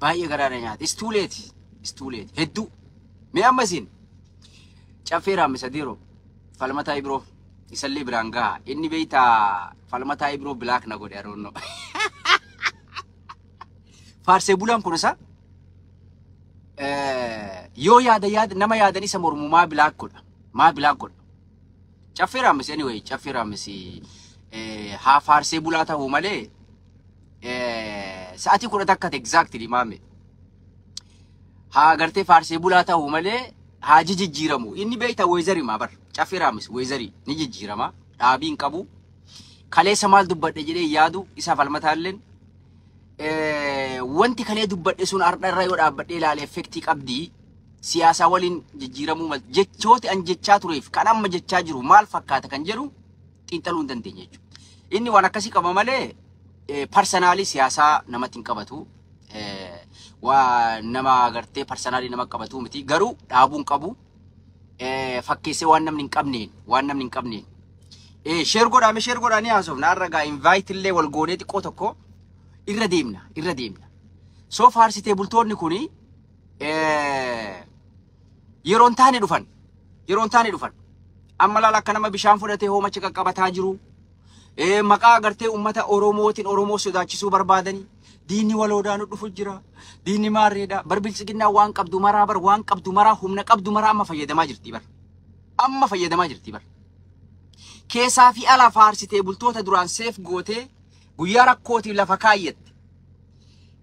baay'ee garaadha nyaata. Istuuleeti hedduu. Mee amma isin caffeera amma isa diiroo falmataa ibiroo isallee biraan gaha inni beeytaa falmataa ibiroo bilaak na godhe aroonno. Faarsee bulaan kun isa yoo yaada nama yaadan isa mormu maa bilaak godha. Caffeera amma anyway caffeera amma haa faarsee bulaa ta'uu malee sa'atii 10 takkate exactly maame. Haa gartee faarsee bulaa ta'uu malee haa jijjiiramu. Inni beeyta weezarii maa bar caffeera amma weezarii ni jijjiirama. Dhaabiin qabu. Kaleessa maal dubbadhe jedhee yaadu isa falmataalleen wanti kalee dubbadhe sun ardha irra yoo dhaabbadhe ilaalee effektii qabdi. Siyaasa waliin jijjiiramuu mal jechooti an jechaa tureef kan amma jechaa jiru maal fakkaata kan jedhu xiinxaluu hin dandeenye jechuudha. Inni waan akkasii qaba malee personaalii siyaasaa namatti hin qabatu. Waa nama gartee personaalii nama qabatu miti garuu dhaabuun qabu. Fakkeessee waan namni hin qabneen. Sheer godhaanii haasofna har'a invite illee wal goonee xiqqoo tokko irra deemna. So faarsitee bultoonni kuni yeroon taane dhufan. Amma laala akka nama bishaan fudhatee hoomacha qaqqabataa jiru. Maqaa agartee ummata Oromootiin Oromoo sodaachisuu barbaadanii diinni waloodaanu dhufu jira. Diinni maarreedha. Biltsiginnaa waan qabdu maraa humna qabdu maraa amma fayyadamaa jirti bar. Keessaa fi ala faarsitee bultoota duraan seef gootee guyyaa rakkootiif lafa kaayyette.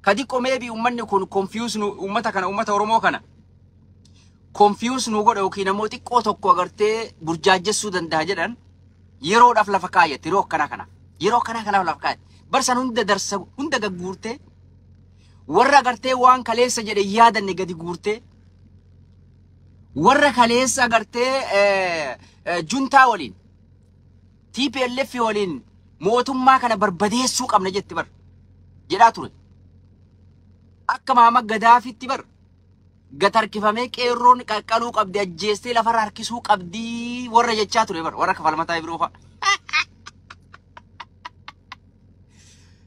Kadi qomee bi ummanni kun confuse nu ummata Oromoo kana. Confuse nu godha yookiin ammoo xiqqoo tokko agartee burjaajessuu danda'a jedhan yeroodhaaf lafa kaayyette yeroo akkanaa lafa kaayyette. Barsan hunda gagguurtee warra agartee waan kaleessa jedhe yaadanne gadi guurtee warra kaleessa agartee juntaa waliin TPLF waliin mootummaa kana barbadeessuu qabna jetti bar jedhaa ture. Akka Mahamad Gadaafitti bar gatarkifamee qeerroon qaqqaluu qabdi ajjeestee lafarra harkisuu qabdi warra jechaa ture bar warra falmataa ibiroo fa'a.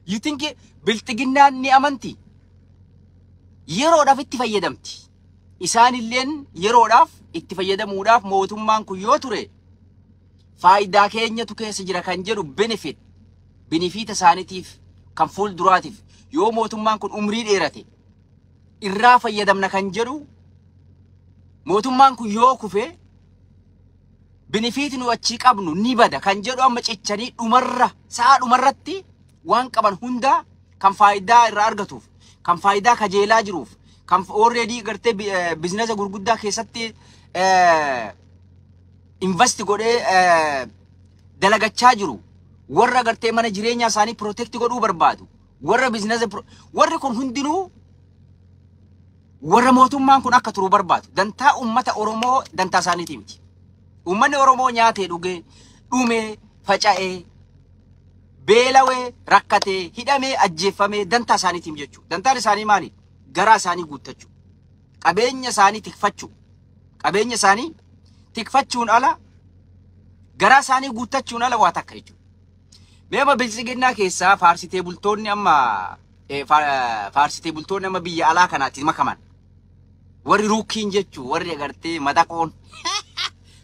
You think biltsiginnaan ni amanti? Yeroodhaaf itti fayyadamti. Isaan illeen yeroodhaaf itti fayyadamuudhaaf mootummaan kun yoo ture faayidaa keenyatu keessa jira kan jedhu benefit isaaniitiif kan fuulduraatiif yoo mootummaan kun umrii dheerate irraa fayyadamna kan jedhu mootummaan kun yoo kufe benefit nu achi qabnu ni bada kan jedhu amma cichanii sa'a dhumarratti waan qaban hunda kan faayidaa irraa argatuuf kan faayidaa kajeelaa jiruuf kan already gartee biizinasa gurguddaa keessatti invest godhee dalagachaa jiru warra gartee mana jireenyaa isaanii protect godhuu barbaadu warra biizinasa warri kun hundinuu warra mootummaan kun akka turu barbaadu dantaa ummata Oromoo dantaa isaaniitii miti. Ummanni Oromoo nyaatee dhugee dhumee faca'ee beelawee rakkatee hidhamee ajjeeffamee dantaa isaaniitiin jechuudha. Dantaan isaanii maali? Garaa isaanii guuttachuu. Qabeenya isaanii tikfachuun ala garaa isaanii guuttachuun ala waa takka jechuudha. Meema biltsiginnaa keessaa faarsitee bultoonni amma biyya alaa kanaatti makaman. Warri ruukiin jechuu warri agartee madaqoon.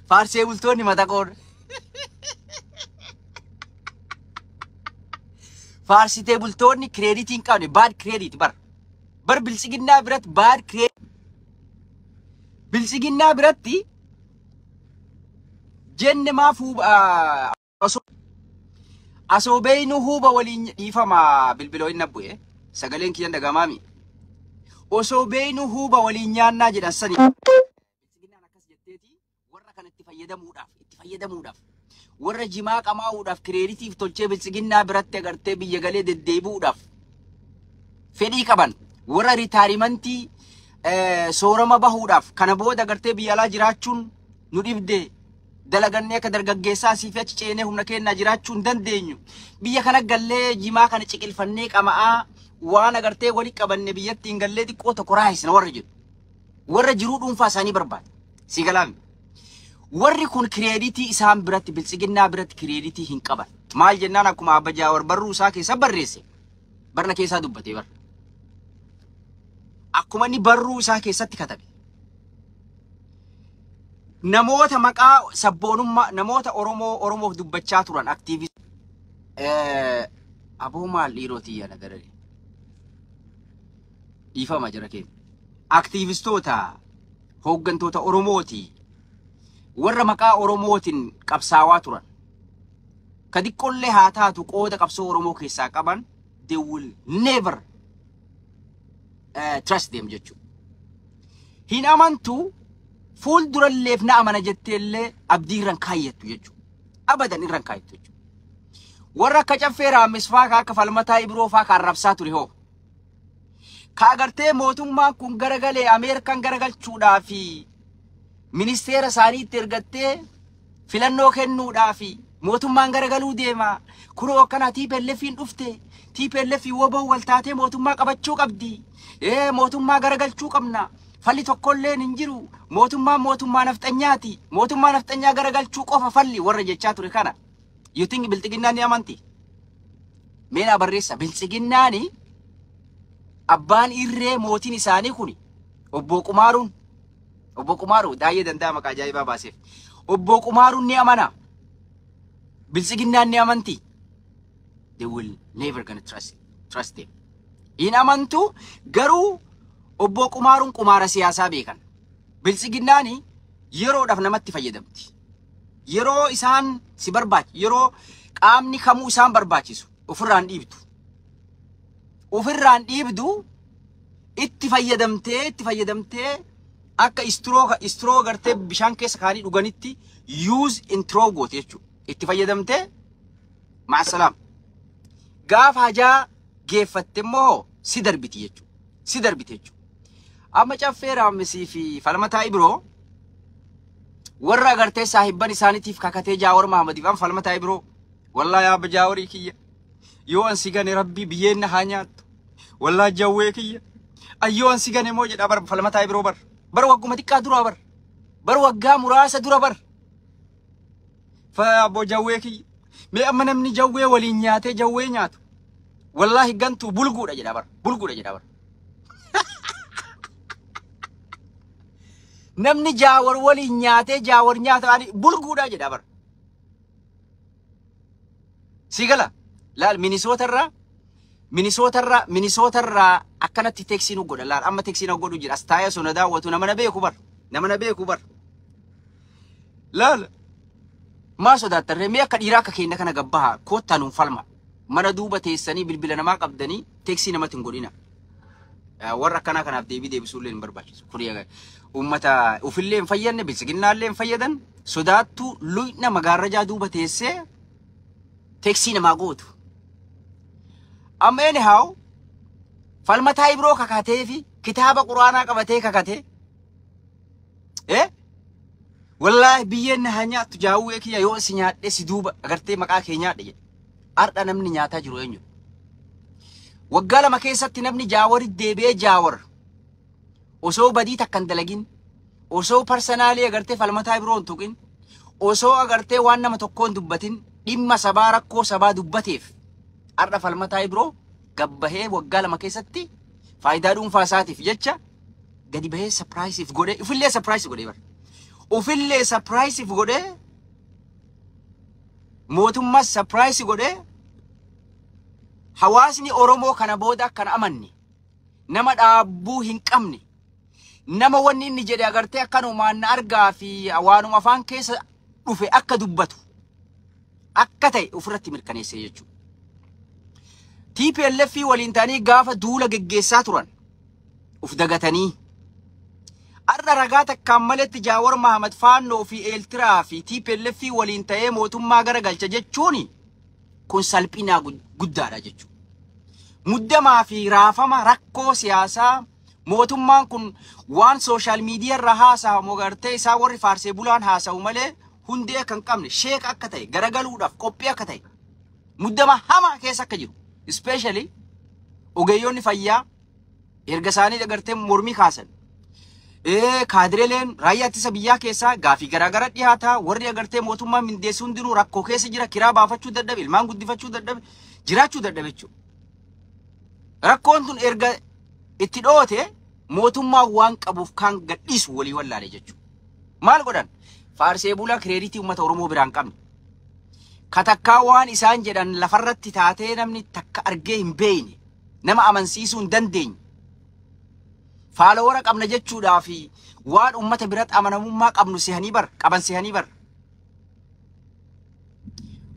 Faarsee bultoonni madaqoon. Faarsitee bultoonni kireeditii hin qabne bad credit bar biltsiginnaa biratti bad credit. Biltsiginnaa biratti jenne maafuu asoo beeynu huuba waliin dhiifama bilbiloo hin nabbu'e sagaleen kiyyan dagamaami. Osoo beeynu huuba waliin nyaannaa jedhan sani. Biltsiginnaan akkas jetteeti warra kana itti fayyadamuudhaaf. Warra jimaa qamaa'uudhaaf kireeditiif tolchee biltsiginnaa biratti agartee biyya galee deddeebi'uudhaaf fedhii qaban warra ritaarimantii soorama bahuudhaaf kana booda agartee biyya alaa jiraachuun nu dhibde dalagannee akka dargaggeessaa asii fi achi ceenee humna kennaa jiraachuu hin dandeenyu biyya kana gallee jimaa kana ciqilfannee qama'aa waan agartee walii qabanne biyyattiin gallee xiqqoo tokko raayisna warra jedhu warra jiruu dhuunfaa isaanii barbaada si galaami. Warri kun kireeditii isaan biratti biltsiginnaa biratti kireeditii hin qaban. Maal jennaan akkuma Abba Jaawar barruu isaa keessa barreesse. Barna keessaa dubbatee bar. akkuma inni barruu isaa keessatti katabe. Namoota maqaa sabboonummaa namoota Oromoof dubbachaa turan aktiivist aboo maal dhiirootii yana garare dhiifama jira keenya aktiivistoota hooggantoota Oromooti warra maqaa Oromootiin qabsaawaa turan ka diqqollee haa taatu qooda qabsoo Oromoo keessaa qaban they will never trust them jechuudha. Hin amantu fuul duralleef na amana jetteellee abdii irraan kaayyattu jechuudha. Abadan irraan kaayyattu jechuudha. Warra akka caffee raammisfaa akka falmataa Ibiroo faa ka arrabsaa ture hoo. Ka agartee mootummaan kun garagalee Ameerikaan garagalchuudhaa fi ministeera isaaniitti ergattee filannoo kennuudhaa fi mootummaan garagaluu deema. Kunoo akkana TPLFiin dhufte. TPLF woboo waltaatee mootummaa qabachuu qabdi. Mootummaa garagalchuu qabna. Falli tokkollee hin jiru. Mootummaa nafxanyaati. Mootummaa nafxanyaa garagalchuu qofa falli warra jechaa ture kana. You think bilxiginnaan ni amanti? Meena barreessa bilxiginnaani abbaan irree mootiin isaanii kuni obbo Qumaaruun daayee danda'a maqaa ajaa'ibaa baaseef. Obbo Qumaaruun ni amana. Bilxiginnaan ni amanti. They will never gonna trust them. In amantu garuu obbo Qumaaruun qumaara siyaasaa beekan. Bilxiginnaani yeroodhaaf namatti fayyadamti. Yeroo isaan si barbaachisu, yeroo qaamni kamuu isaan barbaachisu ofirraan dhiibdu itti fayyadamtee akka istroo gartee bishaan keessa kaanii dhuganitti use intro goote jechuudha. Itti fayyadamtee maasalaam. Gaafa hajaa geeffatte immoo si darbiti jechuudha. Amma caffee raammisii fi falmataa Ibiroo warra agartee saahibban isaaniitiif kakatee Jaawar Mahmadiif amma falmataa Ibiroo wallahi yaa Jaawarii kiyya yoo ansi gane rabbii biyyeenna haa nyaattu wallahi jawwee kiyya ayyoo ansi gane moo jedha bar falmataa Ibiroo bar wagguma xiqqaa dura bar waggaa muraasa dura fa abbo jawwee kiyya mee amma namni jawwee waliin nyaatee jawwee nyaatu wallahi gantu bulguudha jedha bar namni Jaawar waliin nyaatee Jaawar nyaata bulguudha jedha bar sigala laal Minisootarraa akkanatti teeksii nu godha laal amma teeksii nu godhu jira astaaya sona daawwatu nama na beeku bar laal maa sodaattarree mee akka dhiiraa akka keenya kana gabbaha koottaa nuun falma mana duuba teessanii bilbila namaa qabdanii teeksii namatti hin godhina. Warra akkanaa kanaaf deebisuullee hin barbaachisu. Kuni ummata ufillee hin fayyanne bilisiginnaallee hin fayyadan sodaattu luyna magaarrajaa duuba teessee teeksii namaa gootu. Amma anyhow falmataa Ibiroo kakatee fi kitaaba quraanaa qabatee kakatee wallahi biyyeen na nyaattu jaawwee kiyya yoo si nyaadhe si duuba agartee maqaa kee nyaadhe jedhe. Arda namni nyaataa jiru eenyu? Waggaa lama keessatti namni Jaawar deebi'ee Jaawar osoo badii takkan dalagin osoo parsanaalii agartee falmataa Ibiroo tuqin osoo agartee waan nama tokkoon dubbatin dhimma sabaa rakkoo sabaa dubbateef arda falmataa Ibiroo gabbahee waggaa lama keessatti faayidaa dhuunfaa isaatiif jecha gadi bahee surprise godhee ufillee surprise godhee mootummaa surprise godhee hawaasni Oromoo kana booda kana amanne nama dhaabbuu hin qabne nama wanni inni jedhe agartee akkanumaan na argaa fi waanuma afaan keessa dhufe akka dubbatu akka ta'e ofirratti mirkaneessee jechuudha. TPLF waliin ta'anii gaafa duula geggeessaa turan uf dagatanii arra ragaa takkaan maletti Jaawar Mahmad Faannoo fi Eeltiraa fi TPLF waliin ta'ee mootummaa garagalcha jechuun kun salphinaa guddaadha jechuudha. Muddamaa fi raafama rakkoo siyaasaa mootummaan kun waan social media irra haasa'amu agartee isaa warri faarsee bulaan haasa'u malee hundee kan qabne sheek akka ta'e garagaluudhaaf qophii akka ta'e muddama hamaa keessa akka jiru especially ogeeyyoonni fayyaa erga isaanii agartee mormii kaasan kaadireleen raayyaa ittisa biyyaa keessaa gaafii garaagara dhiyaataa warri agartee mootummaa mindeessuu hundinuu rakkoo keessa jira kiraa baafachuu dadhabe ilmaan guddifachuu dadhabe jiraachuu dadhabe jechuudha. Rakkoon tun erga itti dhoote mootummaa waan qabuuf kan gadhiisu walii wallaale jechuudha. Maal godhan? Faarsee bulaa kireeditii uummata Oromoo biraan qabne. Katakkaa waan isaan jedhan lafarratti taatee namni takka argee hin beeyne, nama amansiisuu hin dandeenye. Faalawara qabna jechuudhaa fi waan uummata biratti amanamummaa qabnu sehanii bar, qaban sehanii bar.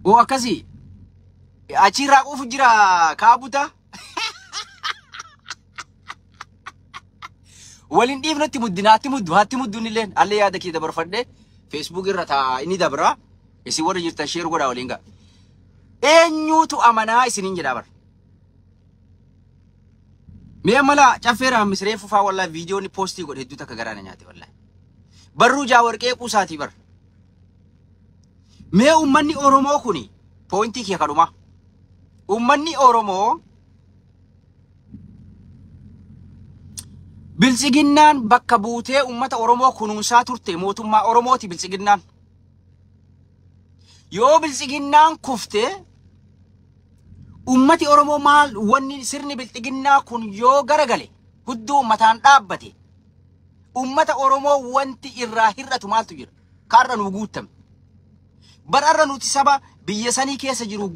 Oo akkasii achirraa quufu jira kaabuta. Walin dhiifnatti muddinaatti muddu hatti mudduun illeen allee yaada kee dabarfadhe Facebook irra taa inni dabra isin warra jirtan share godhaa waliin gaa. Eenyutu amanaa isiniin jedhaa bar. Mee mala caffeera misree fufaa wallahi viidiyoon poostii godhe hedduu takka garaana nyaate wallahi. Barruu jaawarqee quusaatii bar. Mee ummanni Oromoo kuni pointii kee kadhuma. Ummanni Oromoo biltsiginnaan bakka buutee ummata Oromoo kunuunsaa turte mootummaa Oromooti biltsiginnaan. Yoo biltsiginnaan kufte ummati Oromoo maal wanni sirni biltsiginnaa kun yoo garagale hudduu ummataan dhaabbate ummata Oromoo wanti irraa hir'atu maaltu jira? Kaarra nu guutame. Bararra nuti saba biyya sanii keessa jiru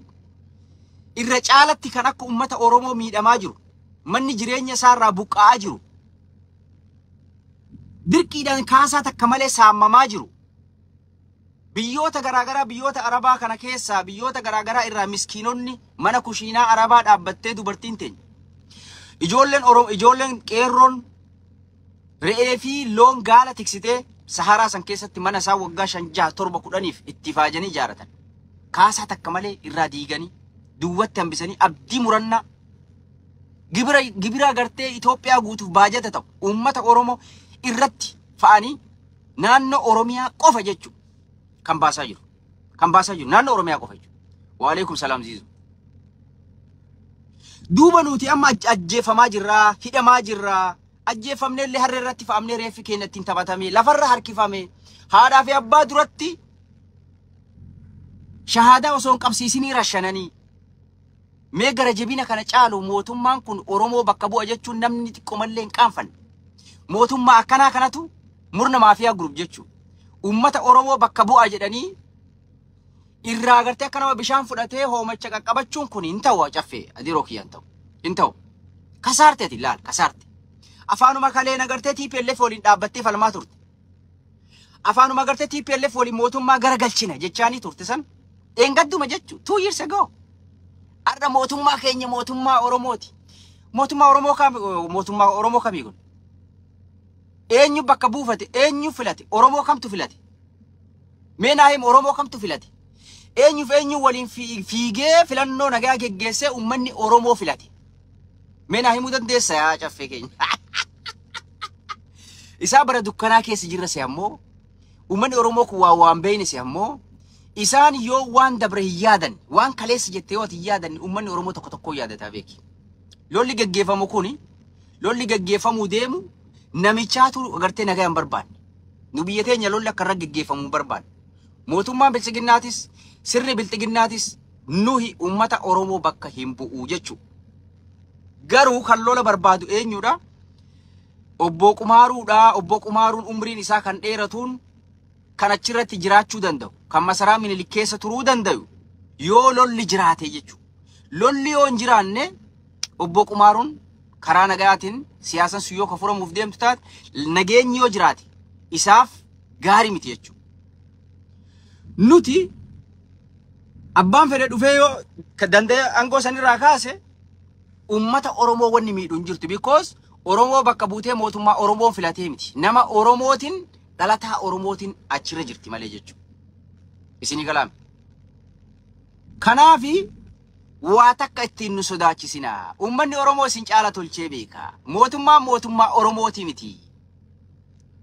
irra caalatti kan akka ummata Oromoo miidhamaa jiru. Manni jireenya isaarraa buqqa'aa jiru. Dirqiidhaan kaasaa takka malee saamamaa jiru. Biyyoota garaagaraa biyyoota Arabaa kana keessaa biyyoota garaagaraa irraa miskiinonni mana kushiinaa Arabaa dhaabbattee dubartiin teenya. Ijoolleen qeerroon re'ee fi loon gaala tiksitee Saharaa san keessatti mana isaa waggaa 5 6 7 10 itti faajanii ijaaratan. Kaasaa takka malee irraa diiganii duwwatti hambisanii abdii murannaa gibira gartee Itoophiyaa guutuuf baajata ta'u uummata Oromoo irratti fa'anii naannoo Oromiyaa qofa jechuudha. Kan baasaa jiru. Kan baasaa jiru naannoo Oromiyaa qofa jechuudha. Wa alaykum salaam ziizu. Duuba nuti amma ajjeefamaa jirraa, hidhamaa jirraa. Ajjeefamnee illee harree irratti fa'amnee reeffi keenya ittiin taphatamee lafarra harkifame haadhaa fi abbaa duratti shahaadaa osoo hin qabsiisinii rashananii. Mee gara jabina kana caalu mootummaan kun Oromoo bakka bu'a jechuun namni xiqqoo mallee hin qaanfanne. Mootummaa akkanaa kanatu murna maafiyaa group jechuudha. Uummata Oromoo bakka bu'a jedhanii irraa gartee akka nama bishaan fudhatee hoomacha qaqqabachuun kun hin ta'u caffee adiroo kiyyaan ta'u. Hin ta'u. Kasaarteeti laal kasaarte. Afaanuma kalee nagartee TPLF waliin dhaabbattee falmaa turte. Afaanuma gartee TPLF waliin mootummaa garagalchina jechaanii turte san. Eengadduma jechuudha. 2 years ago. Arda mootummaa keenya mootummaa Oromooti. Mootummaa Oromoo kamii kun? Eenyu bakka buufate? Eenyu filate? Oromoo kamtu filate? Mee naahim Oromoo kamtu filate? Eenyu waliin fiigee filannoo nagaa geggeessee uummanni Oromoo filate? Mee naahimuu dandeessa yaa caffee keenya? Isaa bara dukkanaa keessa jirra se ammoo uummanni Oromoo kun waan beeyne se ammoo isaan yoo waan dabre hin yaadan waan kaleessa jettee yoo hin yaadan uummanni Oromoo tokko tokko yaadataa beeki. Lolli gaggeeffamu kuni lolli gaggeeffamuu deemu namichaatu agartee nagaa hin barbaanne. Nu biyya teenya lolli akka irra gaggeeffamuu barbaanne. Mootummaan biltsiginnaatis sirni biltsiginnaatis nuhi uummata Oromoo bakka hin bu'u jechuudha. Garuu kan lola barbaadu eenyudha? Obbo Qumaaruudha. Obbo Qumaaruun umriin isaa kan dheeratuun kan achirratti jiraachuu danda'u, kan masaraa Minilik keessa turuu danda'u yoo lolli jiraate jechuudha. Lolli yoo hin jiraanne Obbo Qumaaruun karaa nagaatiin siyaasan sun yoo ka furamuuf deemtu taate nageenyi yoo jiraate isaaf gaarii miti jechuudha. Nuti abbaan fedhe dhufee yoo danda'e aangoo sanirraa kaase ummata Oromoo wanni miidhuun jirtu because Oromoo bakka buutee mootummaa Oromoo filatee miti. Nama Oromootiin dhalataa Oromootiin achirra jirti malee jechuudha. Isinii galaame. Kanaafi waa takka ittiin nu sodaachisina. Uummanni Oromoo isin caala tolchee beeka. Mootummaa Oromooti miti.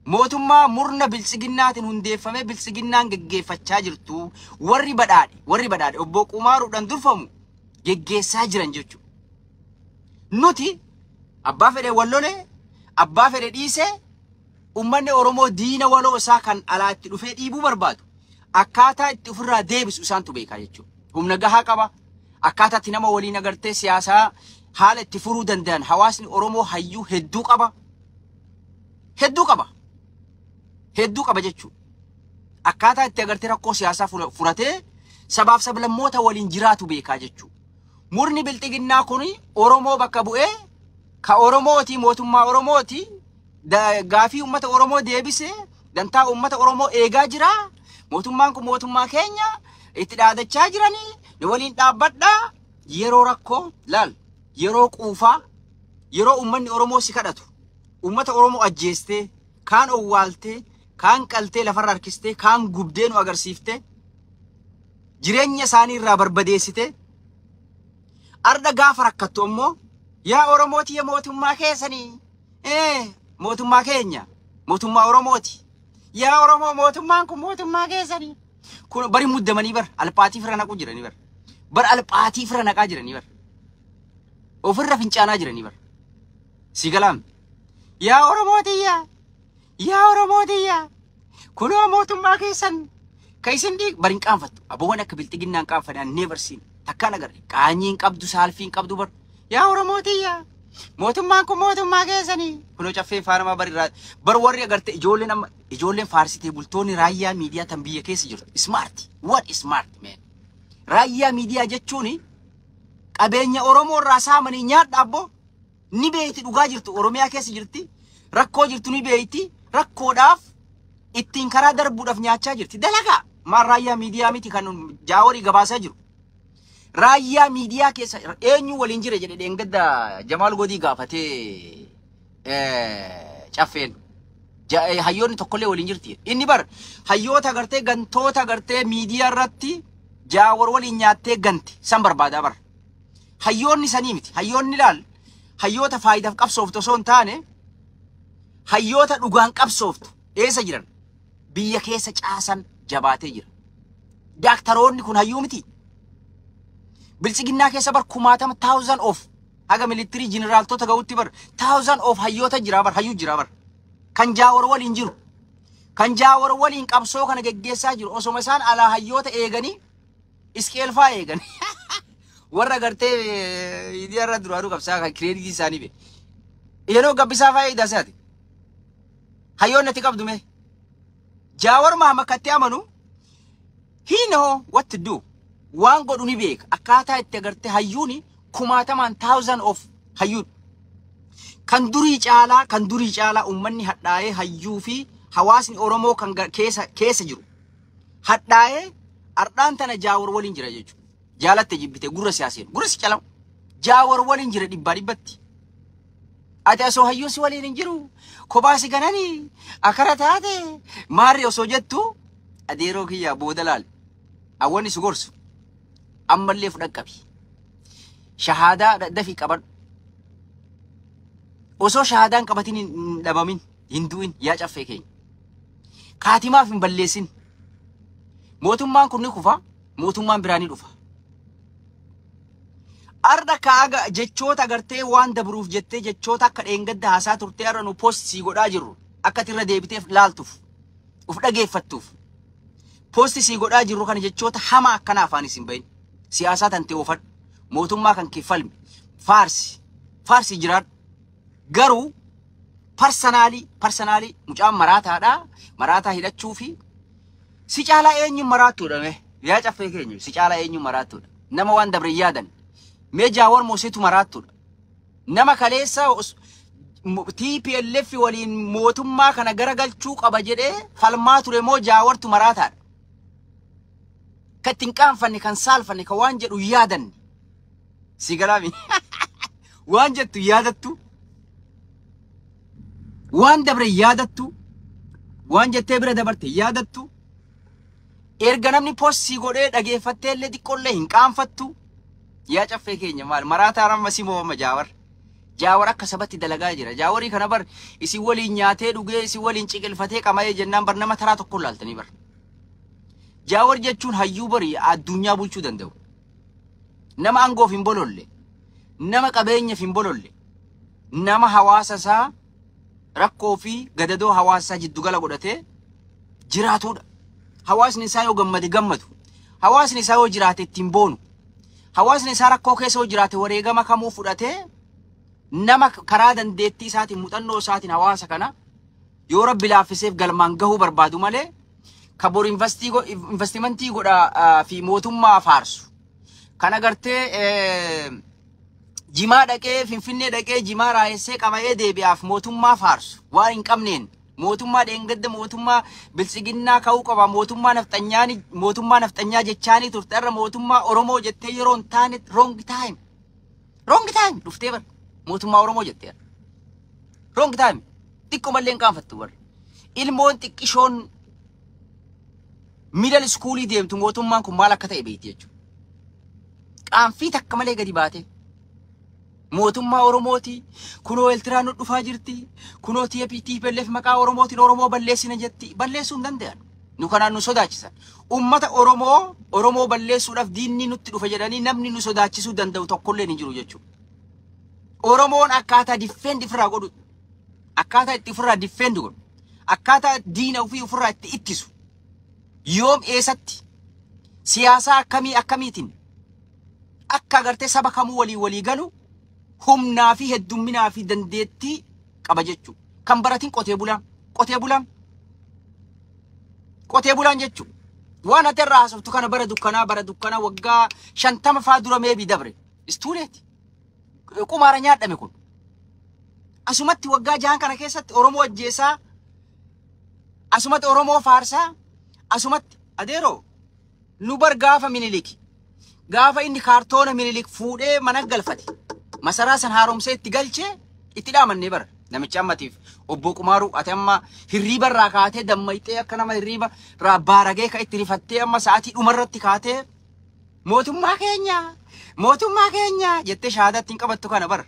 Mootummaa murna biltsiginnaatiin hundeeffamee biltsiginnaan geggeeffachaa jirtu warri badhaadhe obbo Qumaaruudhaan durfamu geggeessaa jiran jechuudha. Nuti abbaa fedhe wallole, abbaa fedhe dhiise, uummanni Oromoo diina waloo isaa kan alaatti dhufee dhiibuu barbaadu akkaataa itti ofirraa deebisu isaantu beekaa jechuudha. Humna gahaa qaba. Akkaataa itti nama waliin agartee siyaasaa haala itti furuu danda'an hawaasni Oromoo hayyuu hedduu qaba. hedduu qaba. Hedduu qaba jechuudha. Akkaataa itti agartee rakkoo siyaasaa furatee sabaaf sablammoota waliin jiraatu beekaa jechuudha. Murni bilxiginnaa kun Oromoo bakka bu'ee ka Oromooti mootummaa Oromooti gaafii uummata Oromoo deebisee dantaa uummata Oromoo eegaa jira. Mootummaan kun mootummaa keenya itti dhaadachaa jiranii ni waliin dhaabbadhaa. Yeroo rakkoo laal yeroo quufaa yeroo uummanni Oromoo si kadhatu uummata Oromoo ajjeestee kaan owwaaltee kaan qaltee lafarra harkistee kaan gubdee nu agarsiiftee jireenya isaanii irraa barbadeessite arda gaafa rakkattu ammoo yaa Oromooti yaa mootummaa keessanii mootummaa keenya mootummaa Oromooti yaa Oromoo mootummaan kun mootummaa keessanii kun bari muddamanii bar alphaatii fira naqu jiranii bar alphaatii fira naqaa jiranii bar ofirra fincaanaa jiranii bar sigalaam yaa Oromooti yaa Oromooti kunoo mootummaa keessan kaisin di barin qaanfattu aboon akka bilxiginnaan qaanfadhaan never seen takkaan agarre qaanyiin qabdu saalfiin qabdu bar yaa Oromooti mootummaan kun mootummaa keessanii kunoo caffee faanamaa bar warri agarte ijoolleen faarsitee bultoonni raayyaa miidiyaa tan biyya keessa jirtu smart what is smart man raayyaa miidiyaa jechuun qabeenya Oromoo irraa saamanii nyaadha abbo ni beeyti dhugaa jirtu Oromiyaa keessa jirti rakkoo jirtu ni beeyti rakkoodhaaf ittiin karaa darbuudhaaf nyaachaa jirti dalagaa maan raayyaa miidiyaa miti kan jaaworii gabaasaa jiru raayyaa miidiyaa keessa eenyu waliin jire jedhe dheengadda Jamaal Godii gaafatee caffeen hayyoonni tokkollee waliin jirti inni bar hayyoota agartee gantoota agartee miidiyaa irratti jaawor waliin nyaattee ganti san barbaadaa bar hayyoonni sanii miti hayyoonni laal hayyoota faayidaaf qabsooftu osoo hin taane hayyoota dhugaan qabsooftu eessa jiran biyya keessa caasan jabaatee jira daaktaroonni kun hayyuu miti bilchiginnaa keessa bar 1000 of haga military generaaltota ga'utti bar 1000 of hayyoota jira bar hayyuu jira bar kan jaawor waliin jiru kan jaawor waliin qabsoo kana geggeessaa jiru osoma isaan alaa hayyoota eeganii iskeelfaa eeganii warra gartee idiyaarra duraaduu qabsaa kan kireeditii isaanii be yeroo gabbisaa faayidaa isaati hayyoonni ati qabdume jaawor mahamakatti amanu he know what to do waan godhu ni beeka akkaataa itti agartee hayyuuni 1000 of hayyuun kan durii caalaa ummanni hadhaa'ee hayyuu fi hawaasni Oromoo kan keessa jiru hadhaa'ee ardhaan tana jaawor waliin jira jechuudha jaalatte jibbite gurra siyaaseen gurra si calamu jaawor waliin jira dhibbatti ati asoo hayyuu si waliin hin jiru kobaasi gananii akara taate maarri osoo jettu adeeroo kiyyaa booda laal awwanni si gorsu ammallee fudhaqabi shahaadaa dafi qabadhu osoo shahaadaan qabatin hin dhabamin hin du'in yaa caffee keenya kaatimaaf hin balleessin mootummaan kun ni kufa mootummaan biraanii dhufa arda kaaga jechoota agartee waan dabruuf jettee jechoota akka dheengadda haasaa turtee arra nu post sii godhaa jirru akka tirra deebiteef laaltuuf uf dhageeffattuuf post sii godhaa jirru kana jechoota hama akkana afaan isin bayin siyaasaa tan ta'e ofadhu mootummaa kan keeffalme faarsi jiraadhu garuu personally mucaan maraataa hidhachuu fi si caalaa eenyuun maraattuudha mee yaa caffee keenya si caalaa eenyuun maraattuudha nama waan dabre yaadan mee jaawor moosetu maraattuudha nama kaleessa TPLF waliin mootummaa kana garagalchuu qaba jedhee falmaa ture moo jaawortu maraataadha kattin qaanfanne kan saalfanne ka waan jedhu yaadan si galaami waan jettu yaadattu waan dabre yaadattu waan jettee bira dabarte yaadattu erga namni postii godhee dhageeffattee illee xiqqollee hin qaanfattu yaa caffee keenya maal maraataa ramma simoo jaawar akka sabatti dalagaa jira jaawarii kana bar isin waliin nyaatee dhugee isin waliin ciqilfatee qamayee jennaan bar nama taraa tokko laaltanii bar jaawar jechuun hayyuu bari addunyaa bulchuu danda'u nama angoof hin bololle nama qabeenyaaf hin bololle nama hawaasa isaa rakkoo fi gadadoo hawaasa jiddugala godhatee jiraatudha hawaasni isaa yoo gammadu hawaasni isaa yoo jiraate ittiin boonu hawaasni isaa rakkoo keessa yoo jiraate wareegama kamuu fudhatee nama karaa dandeettii isaatiin muuxannoo isaatiin hawaasa kana yoo rabbi laaffiseef galmaan gahuu barbaadu malee kabor investimentii godha fi mootummaa faarsu. Kan agartee jimaa dhaqee Finfinnee dhaqee jimaa raayessee qabayee deebi'aaf mootummaa faarsu waan hin qabneen mootummaa dheengadda mootummaa bilisiginnaa ka'uu qaba mootummaa nafxanyaa jechaanii turte irra mootummaa Oromoo jettee yeroo hin taane wrong time dhuftee bar mootummaa Oromoo jettee wrong time xiqqoo mallee hin qaanfattu bar ilmoon xiqqishoon middle schoolii deemtu mootummaan kun maal akka ta'e beekti jechuudha. Qaanfii takka malee gadi baate mootummaa Oromooti kunoo Eeltiraan dhufaa jirti kunoo TPLF maqaa Oromootiin Oromoo balleessina jetti balleessuu hin danda'an nu kanaan nu sodaachisan ummata Oromoo balleessuudhaaf diinni nutti dhufa jedhanii namni nu sodaachisuu danda'u tokkollee hin jiru jechuudha. Oromoon akkaataa defend ofirraa godhu akkaataa itti ofirraa defend godhu akkaataa diina ofii ofirraa itti ittisu yoom eessatti siyaasaa akkamiitiin akka agartee saba kamuu walii galu humnaa fi heddumminaa fi dandeettii qaba jechuudha. Kan baratiin qotee bulaan jechuudha. Waan ati irraa haasoftu kana bara dukkanaa waggaa 50 faa dura meebii dabre. Istuuleeti. Qumaara nyaadhame kun. Asumatti waggaa 6 kana keessatti Oromoo ajjeesaa asumatti Oromoo faarsaa asumatti adeeroo nu bar gaafa Minilik gaafa inni kaartoona Minilik fuudhee mana galfate. Masaraa san haaromsee itti galchee itti dhaamannee bara namicha ammatiif obbo Qumaaru ati amma hirriiba irraa kaatee dammayxee akka nama hirriiba irraa baaragee ka itti rifattee amma sa'aatii dhumarratti kaatee mootummaa keenya jettee shahaadaatti hin qabattu kana bara.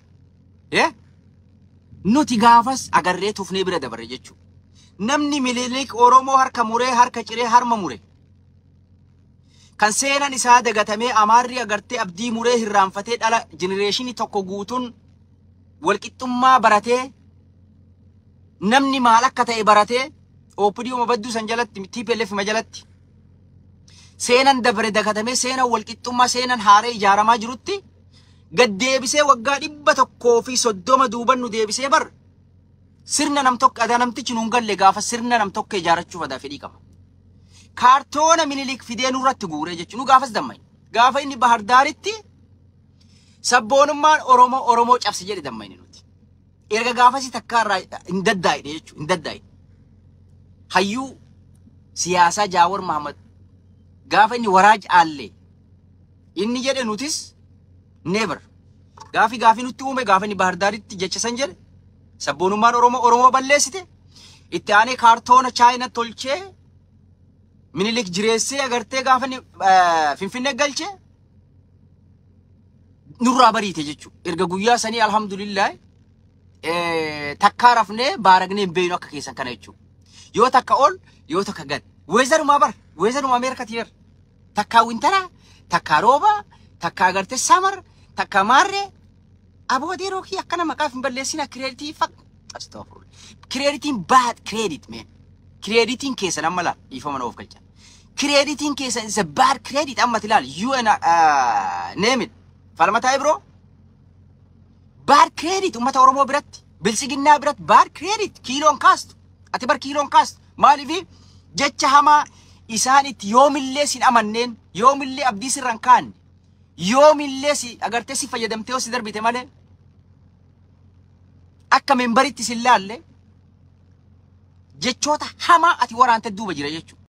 Nuti gaafas agarree tufnee bira dabarre jechuudha. Namni Minilik Oromoo harka muree harka ciree harma mure. Kan seenan isaa dagatamee amaarri agartee abdii muree hirraanfatee dhala jenereeshinii tokko guutuun walqixxummaa baratee namni maal akka ta'e baratee OPDO mabadduu san jalatti TPLF majalatti seenan dabre dagatamee seenan walqixxummaa seenan haaree ijaaramaa jirutti gad deebisee waggaa 130 duuban nu deebisee bar sirna nam tokko namtichi nuun galle gaafa sirna nam tokko ijaarachuuf adaa fedhii qaba. Kaartoona Minilik fidee nurratti guuree jechuun nu gaafas dammay. Gaafa inni Bahar Daaritti sabboonummaan Oromoo cabsi jedhe dammayni nuti. Erga gaafasi takka irraa hin daddaa'e jechuudha hin daddaa'e. Hayyuu siyaasaa Jaawar Mahammad gaafa inni waraaj aallee inni jedhe nutis never. Gaafi nutti uume gaafa inni Bahar Daaritti jecha san jedhe sabboonummaan Oromoo balleessite itti aanee kaartoona Chaayina tolchee Minilik jireessee agartee gaafa ni Finfinnee galchee nurraa bariite jechuudha. Erga guyyaa sanii alhamdulillah takkaa rafnee baaragnee hin beeynu akka keessan kana jechuudha. Yoo takka ol yoo takka gad. Weezaruma Ameerikaati yer. Takkaa wintaraa, takkaa roobaa, takkaa agartee samar, takkaa maarree. Aboodee rookii akkana maqaaf hin balleessina kireeditii Astaghfirullah. Kireeditiin bad credit man. Kireeditiin keessan amma laal dhiifama of galchan. Kireeditiin keessan is a bad credit amma tilaal. You and name it. Falmataa bro. Bad credit ummata Oromoo biratti bilisiginnaa biratti bad credit kiiloon kaastu. Ati bar kiiloon kaastu. Maaliif jecha hamaa isaan itti yoomillee sin amanneen yoomillee abdii sirran kaanne yoomillee si agartee si fayyadamtee oo si darbite malee akka membaritti sin laalle jechoota hamaa ati waraante duuba jira jechuudha.